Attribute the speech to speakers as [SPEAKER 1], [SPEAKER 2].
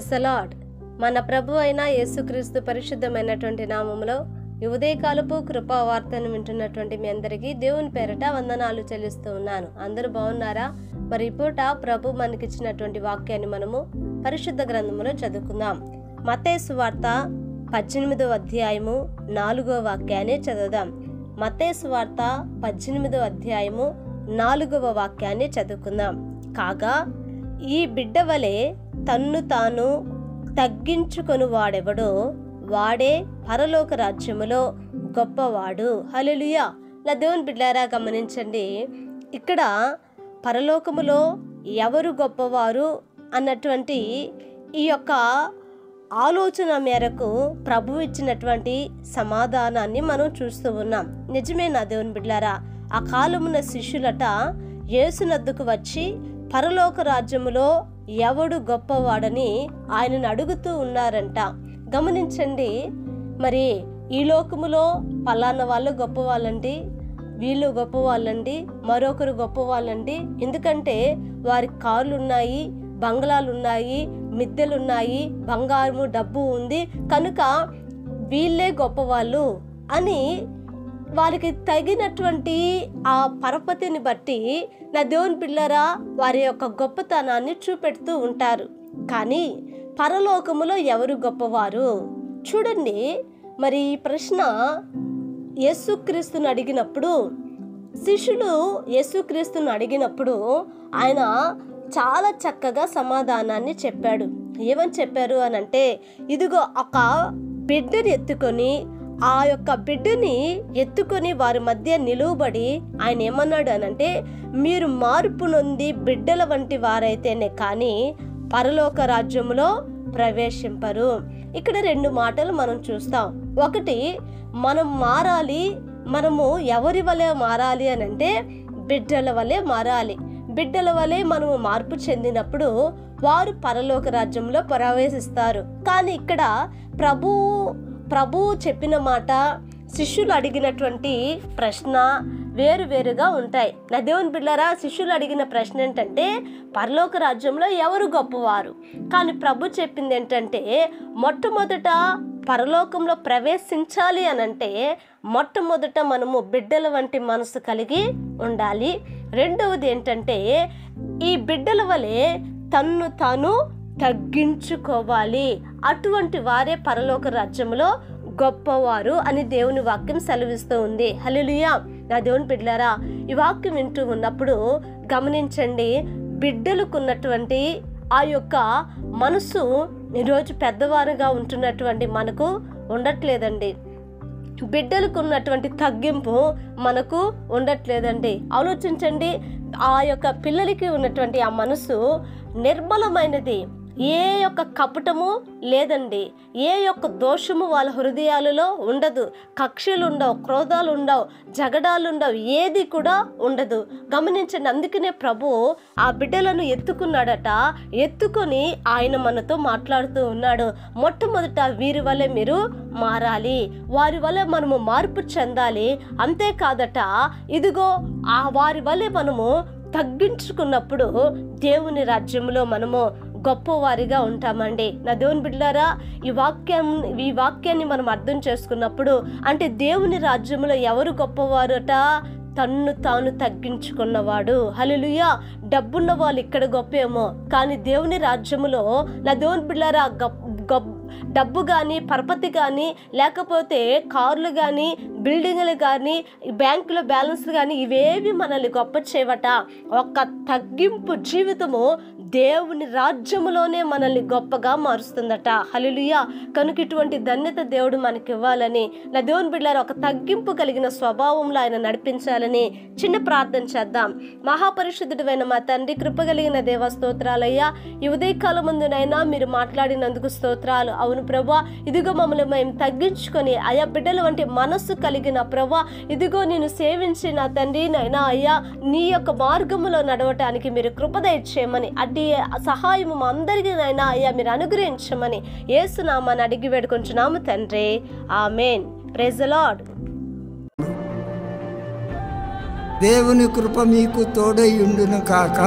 [SPEAKER 1] Praise the lord. మన ప్రభు అయిన యేసుక్రీస్తు పరిశుద్ధమైనటువంటి నామములో ఈ ఉదయకాలపు కృపావార్తను వింటున్నటువంటి మీ అందరికీ దేవుని పేరట వందనాలు చెల్లిస్తూ ఉన్నాను. అందరూ బాగున్నారా? మరి ఈ పూట ప్రభు మనకిచ్చినటువంటి వాక్యాన్ని మనము పరిశుద్ధ గ్రంథములో చదువుకుందాం. మత్తయి సువార్త 18వ అధ్యాయము 4వ వాక్యాన్ని చదువుదాం. మత్తయి సువార్త 18వ అధ్యాయము 4వ వాక్యాన్ని చదువుకుందాం. కాగా ఈ బిడ్డ వలె తన్ను తాను తగ్గించుకొని వాడెవడో వాడే పరలోక రాజ్యములో గొప్పవాడు. హల్లెలూయా. ఇలా దేవుని బిడ్డలారా గమనించండి, ఇక్కడ పరలోకములో ఎవరు గొప్పవారు అన్నటువంటి ఈ యొక్క ఆలోచన మేరకు ప్రభు ఇచ్చినటువంటి సమాధానాన్ని మనం చూస్తూ ఉన్నాం. నిజమే నా దేవుని బిడ్డలారా, ఆ కాలమున శిష్యులట యేసునద్దకు వచ్చి పరలోక రాజ్యములో ఎవడు గొప్పవాడని ఆయనను అడుగుతూ ఉన్నారంట. గమనించండి, మరి ఈ లోకములో పలానా వాళ్ళు గొప్పవాళ్ళండి, వీళ్ళు గొప్పవాళ్ళండి, మరొకరు గొప్పవాళ్ళండి. ఎందుకంటే వారికి కార్లు ఉన్నాయి, బంగ్లాలు ఉన్నాయి, మిద్దెలున్నాయి, బంగారము డబ్బు ఉంది, కనుక వీళ్ళే గొప్పవాళ్ళు అని వారికి తగినటువంటి ఆ పరపతిని బట్టి నా దేవుని పిల్లరా వారి యొక్క గొప్పతనాన్ని చూపెడుతూ ఉంటారు. కానీ పరలోకములో ఎవరు గొప్పవారు? చూడండి, మరి ఈ ప్రశ్న యేసుక్రీస్తుని అడిగినప్పుడు, శిష్యులు యేసుక్రీస్తుని అడిగినప్పుడు ఆయన చాలా చక్కగా సమాధానాన్ని చెప్పాడు. ఏమని చెప్పారు అని అంటే, ఇదిగో ఒక బిడ్డని ఎత్తుకొని, ఆ యొక్క బిడ్డని ఎత్తుకొని వారి మధ్య నిలువబడి ఆయన ఏమన్నాడు అనంటే, మీరు మార్పు నొంది బిడ్డల వంటి వారైతేనే కానీ పరలోక రాజ్యములో ప్రవేశింపరు. ఇక్కడ రెండు మాటలు మనం చూస్తాం. ఒకటి, మనం మారాలి, మనము ఎవరి వలె మారాలి అని అంటే బిడ్డల వలె మారాలి. బిడ్డల వలె మనము మార్పు చెందినప్పుడు వారు పరలోక రాజ్యంలో ప్రవేశిస్తారు. కానీ ఇక్కడ ప్రభు చెప్పిన మాట, శిష్యులు అడిగినటువంటి ప్రశ్న వేరువేరుగా ఉంటాయి. నా దేవుని బిడ్డలారా, శిష్యులు అడిగిన ప్రశ్న ఏంటంటే పరలోక రాజ్యంలో ఎవరు గొప్పవారు? కానీ ప్రభు చెప్పింది ఏంటంటే, మొట్టమొదట పరలోకంలో ప్రవేశించాలి అనంటే మొట్టమొదట మనము బిడ్డల వంటి మనసు కలిగి ఉండాలి. రెండవది ఏంటంటే, ఈ బిడ్డల వలె తన్ను తాను తగ్గించుకోవాలి. అటువంటి వారే పరలోక రాజ్యంలో గొప్పవారు అని దేవుని వాక్యం సెలవిస్తూ ఉంది. హల్లెలూయా. నా దేవుని బిడ్డలారా, ఈ వాక్యం వింటూ ఉన్నప్పుడు గమనించండి, బిడ్డలకున్నటువంటి ఆ యొక్క మనసు ఈరోజు పెద్దవారుగా ఉంటున్నటువంటి మనకు ఉండట్లేదండి. బిడ్డలకు ఉన్నటువంటి తగ్గింపు మనకు ఉండట్లేదండి. ఆలోచించండి, ఆ యొక్క పిల్లలకి ఉన్నటువంటి ఆ మనసు నిర్మలమైనది. ఏ యొక్క కపటము లేదండి, ఏ యొక్క దోషము వాళ్ళ హృదయాలలో ఉండదు. కక్షలు ఉండవు, క్రోధాలు ఉండవు, జగడాలు ఉండవు, ఏది కూడా ఉండదు. గమనించండి, అందుకనే ప్రభు ఆ బిడ్డలను ఎత్తుకున్నాడట. ఎత్తుకొని ఆయన మనతో మాట్లాడుతూ ఉన్నాడు. మొట్టమొదట వీరి వలె మీరు మారాలి, వారి వలె మనము మార్పు చెందాలి. అంతేకాదట, ఇదిగో ఆ వారి వలె మనము తగ్గించుకున్నప్పుడు దేవుని రాజ్యంలో మనము గొప్పవారిగా ఉంటామండి. నా దేవుని బిడ్డలారా, ఈ వాక్యాన్ని మనం అర్థం చేసుకున్నప్పుడు, అంటే దేవుని రాజ్యంలో ఎవరు గొప్పవారట? తన్ను తాను తగ్గించుకున్నవాడు. హల్లెలూయా. డబ్బున్న వాళ్ళు ఇక్కడ గొప్పేమో, కానీ దేవుని రాజ్యములో నా దేవుని బిడ్డలారా డబ్బు కానీ, పరపతి కానీ, లేకపోతే కార్లు కానీ, బిల్డింగ్లు కానీ, బ్యాంకులో బ్యాలెన్స్లు కానీ, ఇవేవి మనల్ని గొప్ప చేయవట. ఒక తగ్గింపు జీవితము దేవుని రాజ్యములోనే మనల్ని గొప్పగా మారుస్తుందట. హల్లెలూయా. కనుక ఇటువంటి ధన్యత దేవుడు మనకి ఇవ్వాలని, నా దేవుని బిడ్డలారా ఒక తగ్గింపు కలిగిన స్వభావంలో ఆయన నడిపించాలని చిన్న ప్రార్థన చేద్దాం. మహాపరిశుద్ధుడైన మా తండ్రి, కృపగలిగిన దేవ స్తోత్రాలయ్యా. ఈ ఉదయకాలం ముందునైనా మీరు మాట్లాడినందుకు స్తోత్రాలు. అవును ప్రభువా, ఇదిగో మమ్మల్ని మేము తగ్గించుకొని ఆయా బిడ్డల వంటి మనస్సు కలిగిన ప్రభువా, ఇదిగో నేను సేవించి నా తండ్రి నైనా అయ్యా నీ యొక్క మార్గములో నడవటానికి మీరు కృప దయచేయమని, అట్టి సహాయము మా అందరికీ నైనా అయ్యా మీరు అనుగ్రహించమని యేసు నామమున అడిగి వేడుకొంచున్నాము తండ్రి. ఆమేన్. Praise the lord.
[SPEAKER 2] దేవుని కృప మీకు తోడై ఉండును కాక.